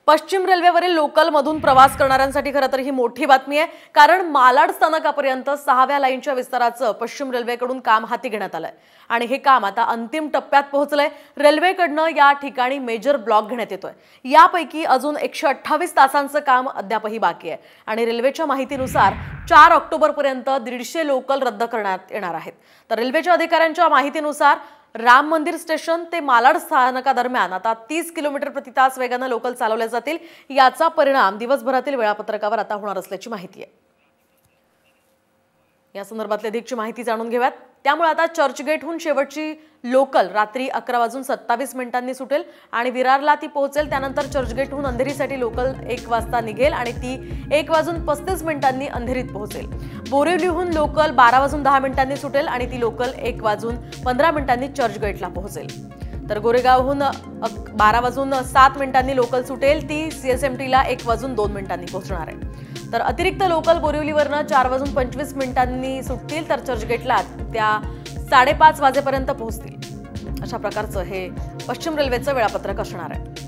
पश्चिम रेल्वेवरील लोकलमधून प्रवास करणाऱ्यांसाठी खरं तर ही मोठी बातमी आहे, कारण मालाड स्थानकापर्यंत 6व्या लाईनच्या विस्ताराचं पश्चिम रेल्वेकडून काम हाती घेण्यात आलंय आणि हे काम आता अंतिम टप्प्यात पोहोचलंय। रेल्वेकडनं या ठिकाणी मेजर ब्लॉक घेण्यात येतोय। यापैकी अजून 128 तासांचं काम अद्यापही बाकी आहे आणि रेल्वेच्या माहितीनुसार 4 ऑक्टोबरपर्यंत 150 लोकल रद्द करण्यात येणार आहेत। तर रेल्वेच्या अधिकाऱ्यांच्या माहितीनुसार राम मंदिर स्टेशन ते मालाड स्थानकादरम्यान आता 30 किलोमीटर प्रति तास वेगाने लोकल चालवल्या जातील। याचा परिणाम दिवसभरातील वेळापत्रकावर आता होणार असल्याची माहिती आहे। या संदर्भातली अधिकची माहिती जाणून घेऊयात। त्यामुळे आता चर्चगेटहून शेवटची लोकल रात्री 11:27 सुटेल आणि विरारला ती पोहोचेल। त्यानंतर चर्चगेटहून अंधेरीसाठी लोकल 1 वाजता निघेल आणि ती 1:35 अंधेरीत पोहोचेल। बोरिवलीहून लोकल 12:10 सुटेल आणि ती लोकल 1:15 चर्चगेटला पोहोचेल। तर गोरेगावहून 12:07 लोकल सुटेल, ती सीएसएमटीला 1:02 पोहोचणार आहे। तर अतिरिक्त लोकल बोरिवलीवरनं 4:25 सुटतील, तर चर्चगेटला त्या 5:30 वाजेपर्यंत पोहोचतील। अशा प्रकारचं हे पश्चिम रेल्वेचं वेळापत्रक असणार आहे।